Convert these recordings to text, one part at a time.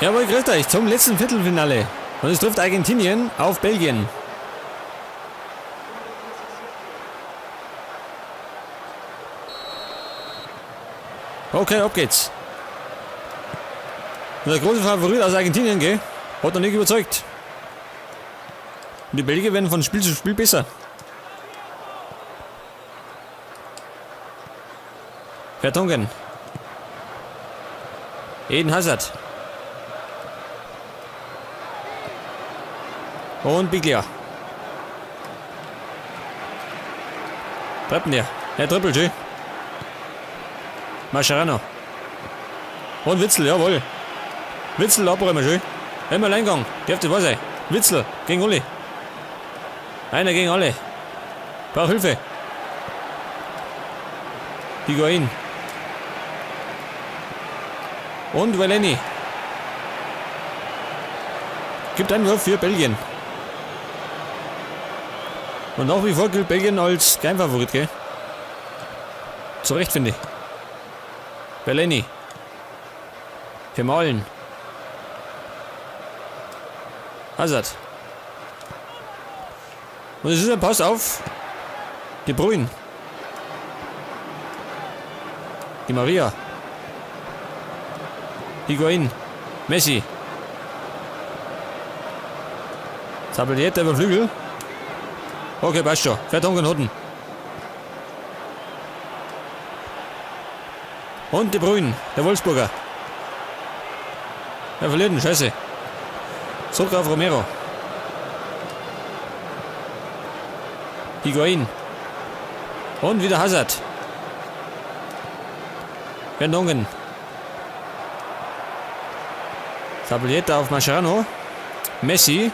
Jawohl, grüßt euch zum letzten Viertelfinale. Und es trifft Argentinien auf Belgien. Okay, ab geht's. Und der große Favorit aus Argentinien, gell? Hat noch nicht überzeugt. Und die Belgier werden von Spiel zu Spiel besser. Vertonghen. Eden Hazard. Und Biglia. Treppen der. Er trippelt schön. Mascherano. Und Witzel, jawohl. Witzel, abräumen schön. Immer Alleingang. Dürfte was sein. Witzel gegen alle. Einer gegen alle. Braucht Hilfe. Higuain. Und Valeni. Gibt einen Wurf für Belgien. Und nach wie vor gilt Belgien als Geheimfavorit, gell? Zu Recht, finde ich. Valeni. Vermahlen. Hazard. Und es ist ein Pass auf De Bruyne. Die Maria. Higuain. Messi. Zabaleta über Flügel. Okay, passt schon. Vertonghen Hoden. Und De Bruyne, der Wolfsburger. Er verliert ihn, scheiße. Zurück auf Romero. Higuain. Und wieder Hazard. Vertonghen. Zabaleta auf Mascherano. Messi.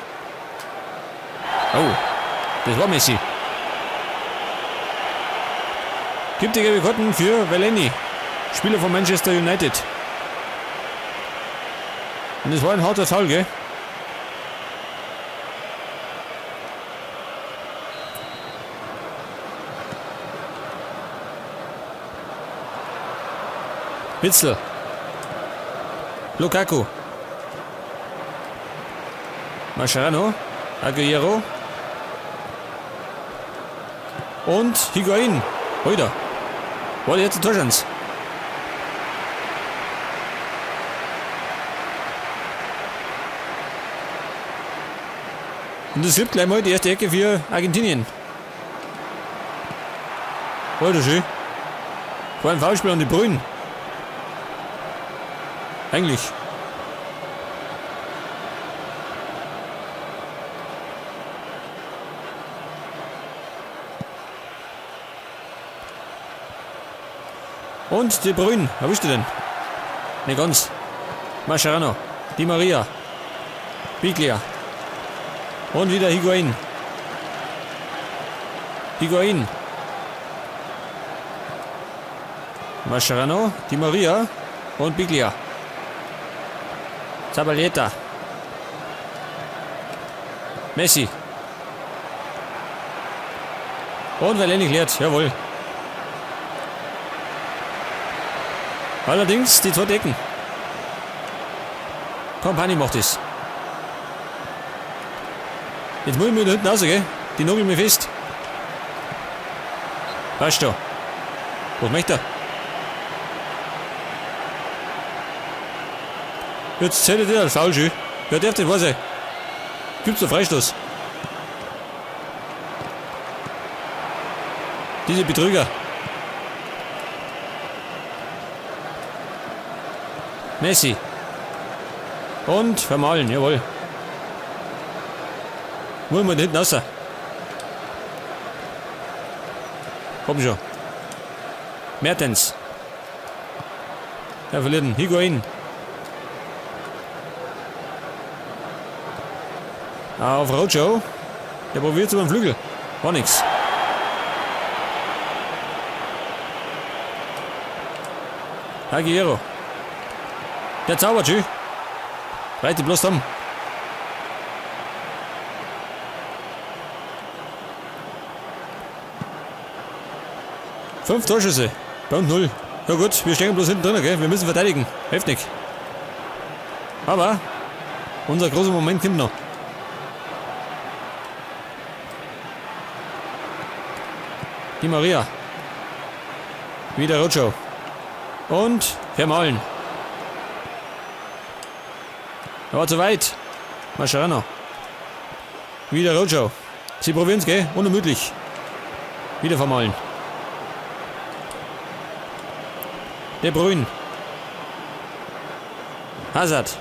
Oh, das war Messi. Gibt die gelbe Karten für Valeni, Spieler von Manchester United. Und das war ein harter Foul, gell? Witzel. Lukaku. Mascherano. Aguero. Und Higuain. Heute. War jetzt die Torchance. Und das gibt gleich mal die erste Ecke für Argentinien. Heute schön. War ein Foulspiel an die Brünen. Eigentlich. Und De Bruyne, erwischt ihr denn? Ne, ganz. Mascherano, Di Maria, Biglia. Und wieder Higuain. Higuain. Mascherano, Di Maria und Biglia. Zabaleta. Messi. Und Valeni klärt, jawohl. Allerdings die zwei Decken. Kompanie macht es. Jetzt muss ich mir da hinten raus, gell? Die nageln mir fest. Passt schon. Was möchte er? Jetzt zählt er als Foul. Wer darf das sein? Gibt's einen Freistoß? Diese Betrüger. Messi. Und vermahlen, jawohl. Wollen wir hinten raus. Komm schon. Mertens. Er verliert ihn. Higuain. Auf Rojo. Der probiert über den Flügel. War nix. Aguero. Der zaubert schön. Reite bloß um. Fünf Torschüsse. Bei uns 0. Ja gut, wir stehen bloß hinten drin, gell? Wir müssen verteidigen. Heftig. Aber unser großer Moment kommt noch. Die Maria. Wieder Rojo. Und vermahlen. Er war zu weit. Mascherano. Wieder Rojo. Sie probieren es, gell? Unermüdlich. Wieder vermahlen. De Bruyne. Hazard.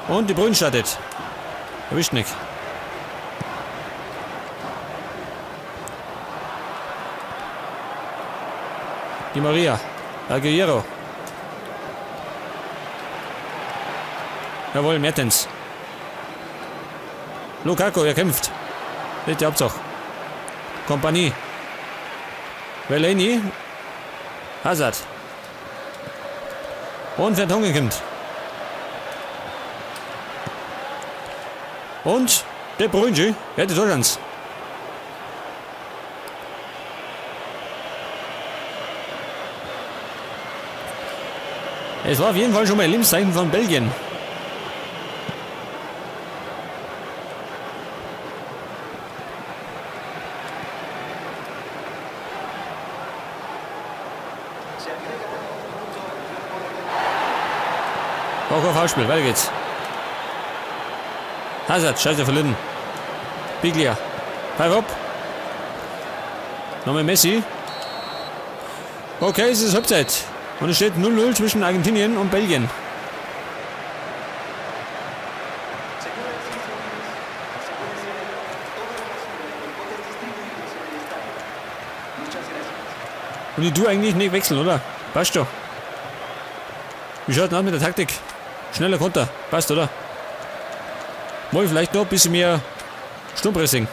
Und De Bruyne startet. Erwischt nicht. Die Maria. Aguero. Jawohl, Mertens. Lukaku, er kämpft. Das ist die Hauptsache. Kompanie. Fellaini. Hazard. Und Vertonghen kommt. Und De Bruyne. Er hat die Torchance. Es war auf jeden Fall schon mal ein Lebenszeichen von Belgien. Auch auf Foulspiel, weiter geht's. Hazard, scheiße verlieren. Biglia. Pfeif ab. Nochmal Messi. Okay, es ist Halbzeit. Und es steht 0-0 zwischen Argentinien und Belgien. Und ich tue eigentlich nicht wechseln, oder? Passt schon. Wie schaut denn aus mit der Taktik? Schneller Konter. Passt, oder? Mal vielleicht noch ein bisschen mehr Sturmpressing.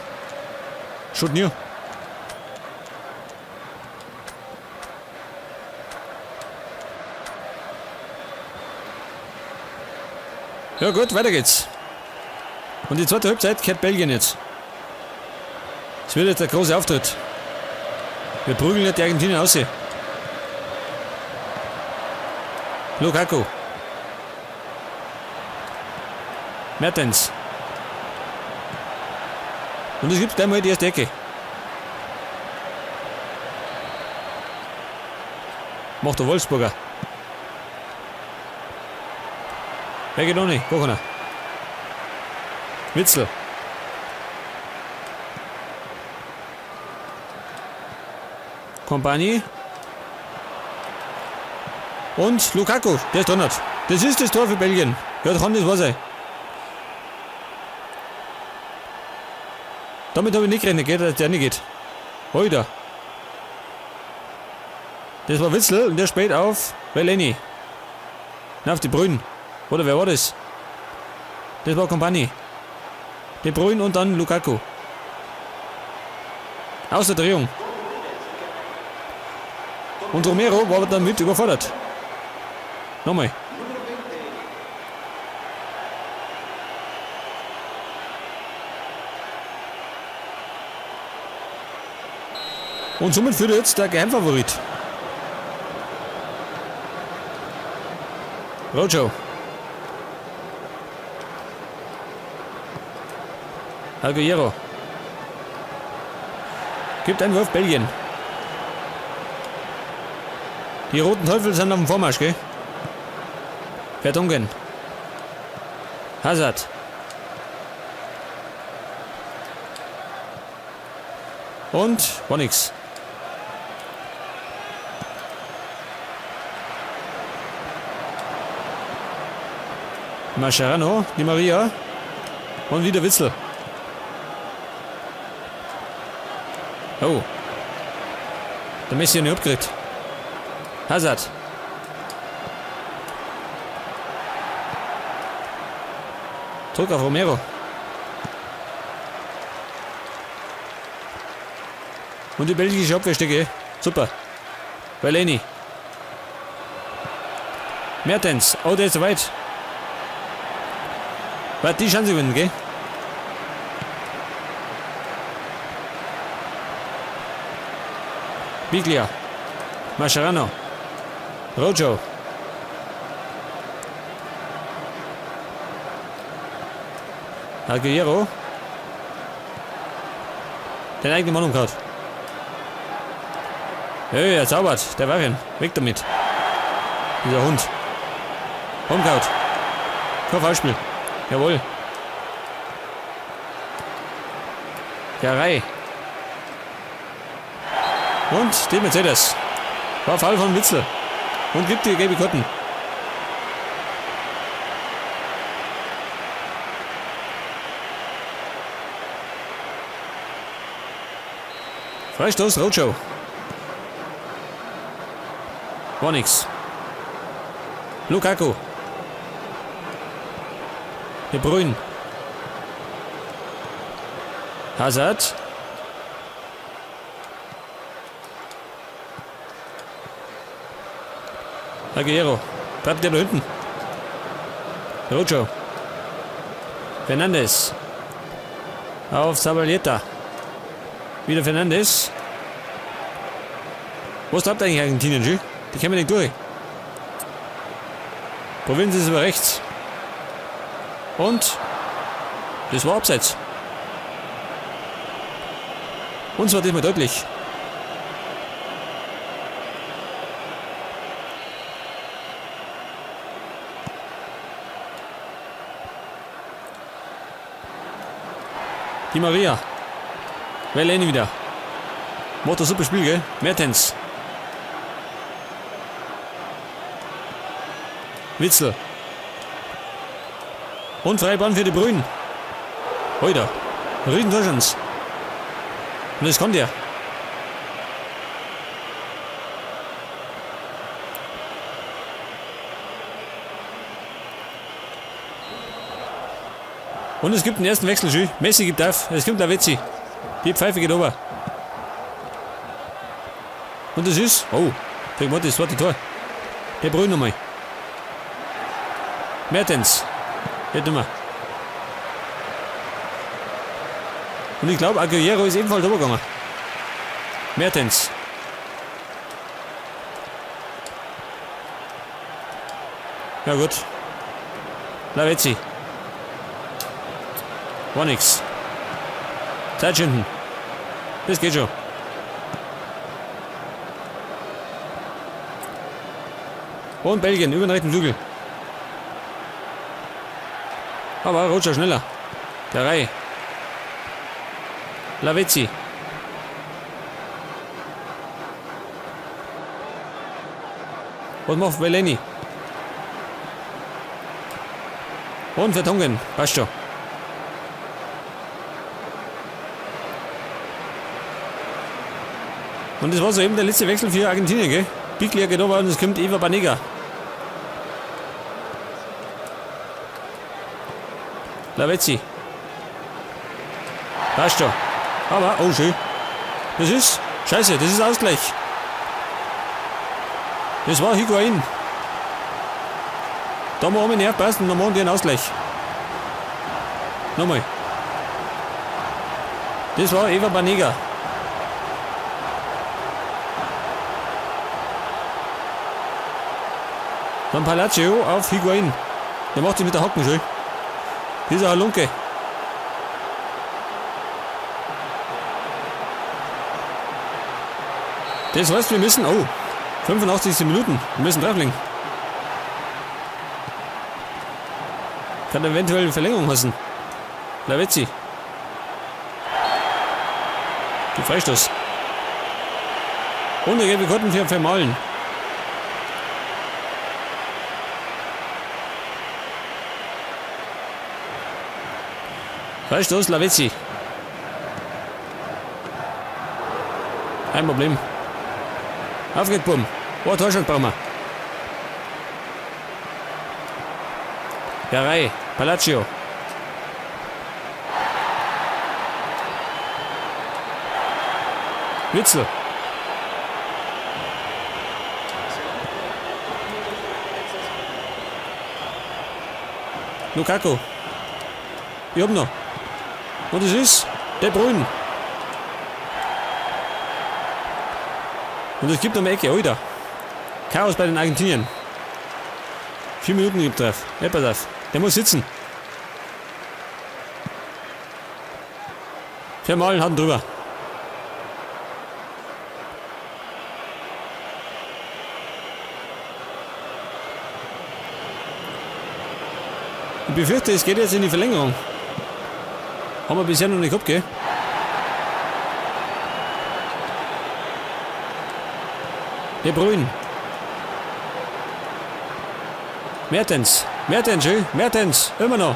Schaut new. Ja gut, weiter geht's. Und die zweite Halbzeit kehrt Belgien jetzt. Es wird jetzt der große Auftritt. Wir prügeln jetzt die Argentinier aus. Lukaku. Mertens. Und es gibt einmal die erste Ecke. Macht der Wolfsburger. Wer geht noch nicht? Kochener. Witzel. Kompanie. Und Lukaku, der ist drin. Das ist das Tor für Belgien. Ja, kann das wahr sein. Damit habe ich nicht gerechnet, dass der nicht geht. Heute. Das war Witzel und der spielt auf Fellaini. Na, auf die Brünen. Oder wer war das? Das war Kompanie. De Bruyne und dann Lukaku. Aus der Drehung. Und Romero war damit überfordert. Nochmal. Und somit führt jetzt der Geheimfavorit. Rojo. Aguero. Gibt einen Wurf Belgien. Die roten Teufel sind auf dem Vormarsch, gell? Vertonghen. Hazard. Und war nix. Mascherano, die Maria. Und wieder Witzel. Oh. Der Messi hat nicht abgekriegt. Hazard. Druck auf Romero. Und die belgische Abwehrstücke. Super. Bellini. Mertens. Oh, der ist so weit. Wird die Chance gewinnen, gell? Biglia. Mascherano. Rojo. Aguero. Den eigenen Mann umgehauen. Hey, er zaubert. Der Waffen. Weg damit. Dieser Hund. Umgehauen. Kein Foulspiel. Jawohl. Garei. Und die Mercedes. War Fall von Witzel. Und gibt die gelbe Karten. Freistoß, Rojo. War nix. Lukaku. De Bruyne. Hazard. Aguero. Bleibt der da hinten. Rojo. Fernandes. Auf Zabaleta. Wieder Fernandes. Wo ist eigentlich Argentinien, Gilles? Die kämen nicht durch. Probieren sie es über rechts. Und das war Abseits. Und zwar diesmal deutlich. Die Maria. Bellini wieder. Motor super Spiel, gell? Mertens. Witzel. Und Freibahn für die Brünen. Heute. Riesen Deutschlands. Und das kommt er. Und es gibt den ersten Wechsel, Gilles. Messi gibt auf. Es kommt Lavezzi. Die Pfeife geht over. Und das ist... Oh, das zweite Tor. Der Brüne nochmal. Mertens. Hätte mal. Und ich glaube, Aguero ist ebenfalls übergegangen. Mertens. Ja gut. Lavezzi. War nix. Zeit schinden. Das geht schon. Und Belgien über den rechten Flügel. Aber Roger schneller. Der Reihe. Lavezzi. Und macht Bellini. Und Vertongen. Passt schon. Und das war so eben der letzte Wechsel für Argentinien, gell? Biglia geht over und es kommt Eva Banega. Lavezzi. Passt schon. Aber, oh schön. Das ist, scheiße, das ist Ausgleich. Das war Higuain. Da machen wir nicht aufpassen, dann machen die einen Ausgleich. Nochmal. Das war Eva Banega. Dann Palacio auf Higuain. Der macht sich mit der Hacken schön. Dieser Halunke. Das heißt, wir müssen... Oh, 85. Minuten. Wir müssen drauflegen. Kann eventuell Verlängerung hassen. Lavezzi. Die Freistoß. Und er gebe Karten für Vermalen. Freistoß, Lavezzi. Kein Problem. Auf geht, bumm. Oh, Torschlag brauchen wir. Garay, Palacio. Witzel. Lukaku. Hier oben noch. Und es ist De Bruyne. Und es gibt noch eine Ecke, Alter. Chaos bei den Argentiniern. 4 Minuten gibt es drauf. Ja, pass auf. Der muss sitzen. Vermalen hatten drüber. Ich befürchte, es geht jetzt in die Verlängerung. Haben wir bisher noch nicht gehabt, gell? De Bruyne. Mertens. Mertens, schön. Mertens. Immer noch.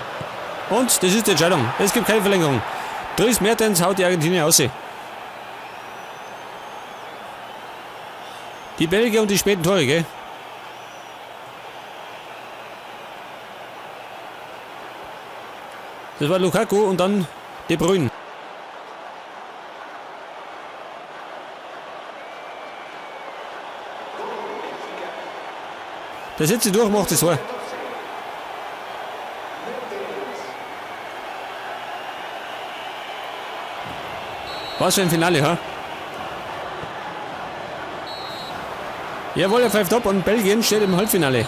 Und das ist die Entscheidung. Es gibt keine Verlängerung. Dries Mertens haut die Argentinier aus. Die Belgier und die späten Tore, gell? Das war Lukaku und dann De Bruyne. Der setzt sich durch, macht das Tor. Was für ein Finale, ha? Jawohl, er pfeift ab und Belgien steht im Halbfinale.